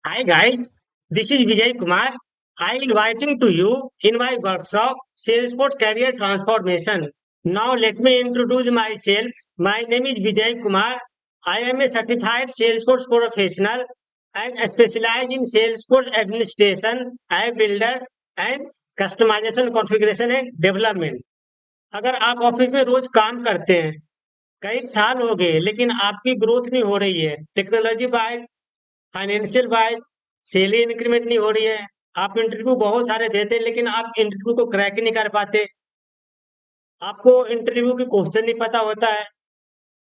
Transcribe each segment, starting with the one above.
Hi guys, this is Vijay Kumar. I inviting to you in my workshop Salesforce Career Transformation. Now let me introduce myself. My name is Vijay Kumar. I am a certified Salesforce professional and specialize in Salesforce administration, app builder and customization, configuration and development. अगर आप office में रोज काम करते हैं, कई साल हो गए लेकिन आपकी ग्रोथ नहीं हो रही है, technology wise, financial wise, salary increment नहीं हो रही है। आप इंटरव्यू बहुत सारे देते हैं लेकिन आप इंटरव्यू को क्रैक नहीं कर पाते। आपको इंटरव्यू की क्वेश्चन नहीं पता होता है।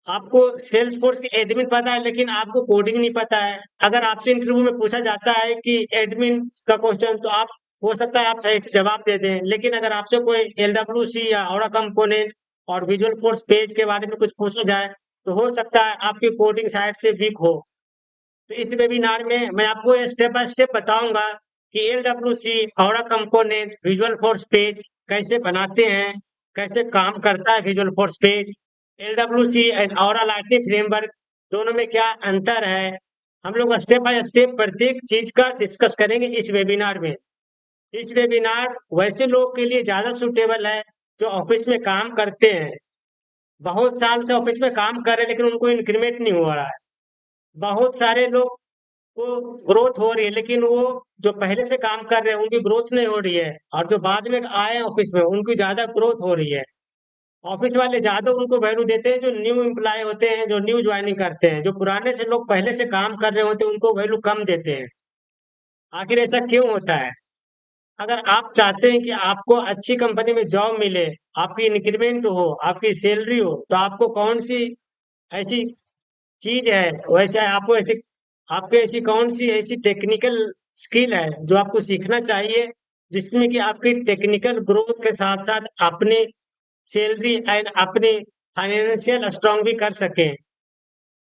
आपको सेल्स फोर्स की एडमिन पता है लेकिन आपको कोडिंग नहीं पता है। अगर आपसे इंटरव्यू में पूछा जाता है कि एडमिन का क्वेश्चन, तो आप हो सकता है आप सही से जवाब दे दें, लेकिन अगर आपसे कोई LWC या औरा कंपोनेंट और विजुअल फोर्स पेज के बारे में कुछ पूछा जाए तो हो सकता है आपकी कोडिंग साइड से वीक हो। तो इस वेबिनार में मैं आपको स्टेप बाय स्टेप बताऊंगा कि LWC औरा कंपोनेंट विजुअल फोर्स पेज कैसे बनाते हैं, कैसे काम करता है visual force page, LWC and aura lightning framework दोनों में क्या अंतर है। हम लोग स्टेप बाय स्टेप प्रत्येक चीज का डिस्कस करेंगे इस वेबिनार में। इस वेबिनार वैसे लोगों के लिए ज्यादा सुटेबल है जो ऑफिस में काम करते हैं, बहुत साल से ऑफिस में काम कर रहे हैं लेकिन उनको इंक्रीमेंट नहीं हो रहा है। बहुत सारे लोग को ग्रोथ हो रही है लेकिन वो जो पहले से काम कर रहे हैं उनकी ग्रोथ नहीं हो रही है, और जो बाद में आए हैं ऑफिस में उनकी ज्यादा ग्रोथ हो रही है। ऑफिस वाले ज्यादा उनको वैल्यू देते हैं जो न्यू एम्प्लॉय होते हैं, जो न्यू ज्वाइनिंग करते हैं। जो पुराने से लोग पहले से काम कर रहे होते हैं उनको वैल्यू कम देते हैं। आखिर ऐसा क्यों होता है? अगर आप चाहते हैं कि आपको अच्छी कंपनी में जॉब मिले, आपकी इंक्रीमेंट हो, आपकी सैलरी हो, तो आपको कौन सी ऐसी चीज है, वैसे आपको ऐसी आपके ऐसी कौन सी ऐसी टेक्निकल स्किल है जो आपको सीखना चाहिए, जिसमें कि आपकी टेक्निकल ग्रोथ के साथ साथ अपनी सैलरी एंड अपनी फाइनेंशियल स्ट्रांग भी कर सके।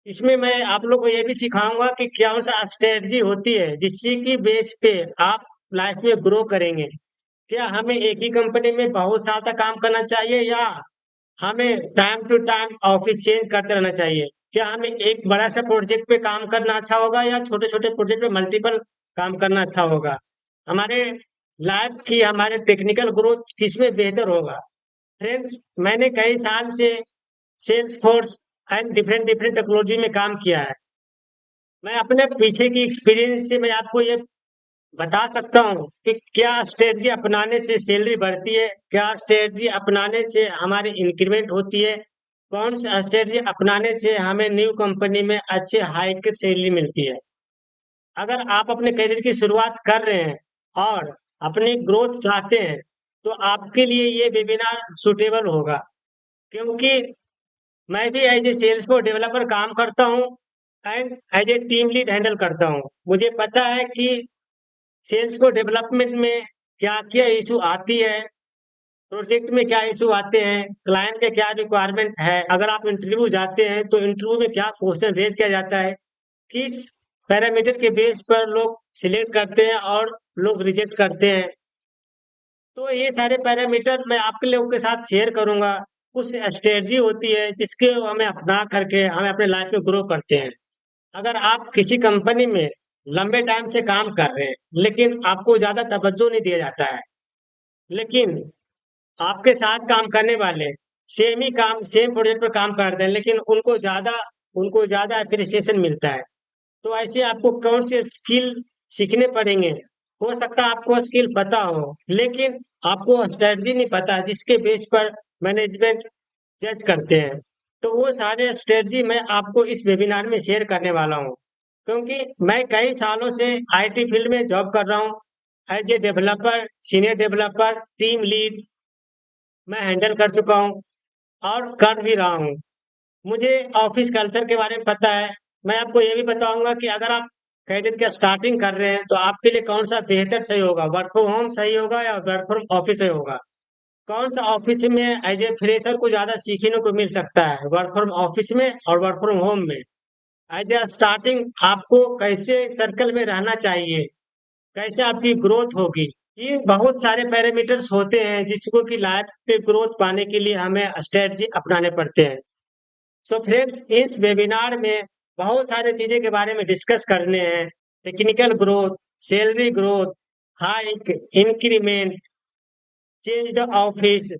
इसमें मैं आप लोग को ये भी सिखाऊंगा कि कौन सा स्ट्रेटजी होती है जिससे कि बेस पे आप लाइफ में ग्रो करेंगे। क्या हमें एक ही कंपनी में बहुत साल तक काम करना चाहिए, या हमें time to time office change करते रहना चाहिए? क्या हमें एक बड़ा सा प्रोजेक्ट पे काम करना अच्छा होगा, या छोटे छोटे प्रोजेक्ट पे मल्टीपल काम करना अच्छा होगा? हमारे लाइफ की हमारे टेक्निकल ग्रोथ किसमें बेहतर होगा? फ्रेंड्स, मैंने कई साल से Salesforce and different different technology में काम किया है। मैं अपने पीछे की एक्सपीरियंस से मैं आपको ये बता सकता हूँ कि क्या स्ट्रेटजी अपनाने से सैलरी बढ़ती है, क्या स्ट्रेटजी अपनाने से हमारी इंक्रीमेंट होती है, कौन सा स्ट्रेटजी अपनाने से हमें न्यू कंपनी में अच्छे हाई सैलरी मिलती है। अगर आप अपने करियर की शुरुआत कर रहे हैं और अपनी ग्रोथ चाहते हैं तो आपके लिए ये वेबिनार सुटेबल होगा, क्योंकि मैं भी एज ए सेल्स को डेवलपर काम करता हूँ and as a team lead handle करता हूँ। मुझे पता है कि सेल्स को डेवलपमेंट में क्या क्या इशू आती है, प्रोजेक्ट में क्या इशू आते हैं, क्लाइंट के क्या रिक्वायरमेंट है। अगर आप इंटरव्यू जाते हैं तो इंटरव्यू में क्या क्वेश्चन रेज किया जाता है, किस पैरामीटर के बेस पर लोग सिलेक्ट करते हैं और लोग रिजेक्ट करते हैं। तो ये सारे पैरामीटर मैं आपके लोगों के साथ शेयर करूंगा। कुछ स्ट्रेटजी होती है जिसके हमें अपना करके हमें अपने लाइफ में ग्रो करते हैं। अगर आप किसी कंपनी में लंबे टाइम से काम कर रहे हैं लेकिन आपको ज्यादा तवज्जो नहीं दिया जाता है, लेकिन आपके साथ काम करने वाले सेम ही काम सेम प्रोजेक्ट पर काम करते हैं लेकिन उनको ज्यादा अप्रिसिएशन मिलता है, तो ऐसे आपको कौन से स्किल सीखने पड़ेंगे? हो सकता है आपको स्किल पता हो लेकिन आपको स्ट्रेटजी नहीं पता जिसके बेस पर मैनेजमेंट जज करते हैं। तो वो सारे स्ट्रेटजी मैं आपको इस वेबिनार में शेयर करने वाला हूँ, क्योंकि मैं कई सालों से IT फील्ड में जॉब कर रहा हूँ। As a developer, senior developer, team lead मैं हैंडल कर चुका हूँ और कर भी रहा हूँ। मुझे ऑफिस कल्चर के बारे में पता है। मैं आपको ये भी बताऊंगा कि अगर आप करियर का स्टार्टिंग कर रहे हैं तो आपके लिए कौन सा बेहतर सही होगा, वर्क फ्रॉम होम सही होगा या वर्क फ्रॉम ऑफिस सही होगा। कौन सा ऑफिस में एज ए फ्रेशर को ज्यादा सीखने को मिल सकता है, वर्क फ्रॉम ऑफिस में और वर्क फ्रॉम होम में। एज ए स्टार्टिंग आपको कैसे सर्कल में रहना चाहिए, कैसे आपकी ग्रोथ होगी। ये बहुत सारे पैरामीटर्स होते हैं जिसको कि लाइफ पे ग्रोथ पाने के लिए हमें स्ट्रेटजी अपनाने पड़ते हैं। सो फ्रेंड्स, इस वेबिनार में बहुत सारी चीजें के बारे में डिस्कस करने हैं। Technical growth, salary growth, hike, increment, change the office.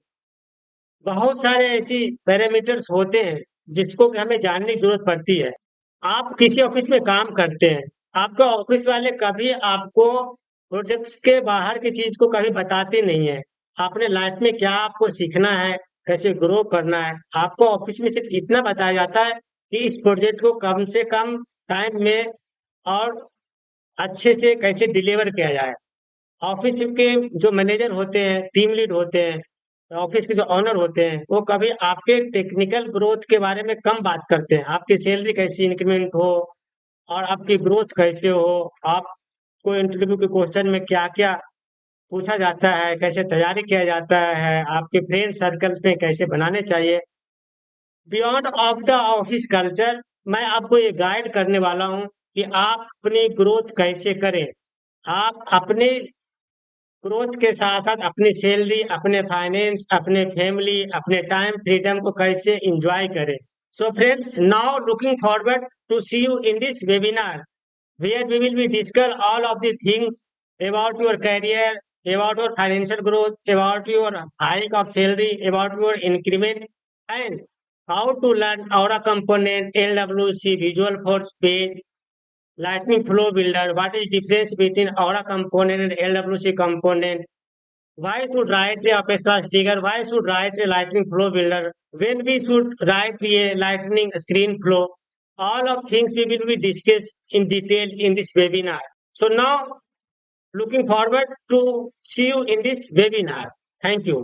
बहुत सारे ऐसी पैरामीटर्स होते हैं जिसको कि हमें जानने की जरूरत पड़ती है। आप किसी ऑफिस में काम करते हैं, आपके ऑफिस वाले कभी आपको प्रोजेक्ट्स के बाहर की चीज को कभी बताते नहीं है। अपने लाइफ में क्या आपको सीखना है, कैसे ग्रो करना है, आपको ऑफिस में सिर्फ इतना बताया जाता है कि इस प्रोजेक्ट को कम से कम टाइम में और अच्छे से कैसे डिलीवर किया जाए। ऑफिस के जो मैनेजर होते हैं, टीम लीड होते हैं, ऑफिस के जो ऑनर होते हैं, वो कभी आपके टेक्निकल ग्रोथ के बारे में कम बात करते हैं। आपकी सैलरी कैसी इंक्रीमेंट हो और आपकी ग्रोथ कैसे हो, आपको इंटरव्यू के क्वेश्चन में क्या क्या पूछा जाता है, कैसे तैयारी किया जाता है, आपके फ्रेंड सर्कल्स में कैसे बनाने चाहिए। Beyond of the office culture, मैं आपको ये गाइड करने वाला हूँ कि आप अपनी ग्रोथ कैसे करें। आप अपने ग्रोथ के साथ साथ अपनी सैलरी, अपने फाइनेंस, अपने फैमिली, अपने टाइम फ्रीडम को कैसे एंजॉय करें। So friends, now looking forward to see you in this webinar where we will be discuss all of the things about your career, about your financial growth, about your hike of salary, about your increment, and how to learn Aura component, LWC, Visual Force page, Lightning Flow Builder. What is difference between Aura component and LWC component? Why should write a Apex trigger? Why should write a Lightning Flow Builder? When we should write a Lightning Screen Flow? All of things we will be discussed in detail in this webinar. So now, looking forward to see you in this webinar. Thank you.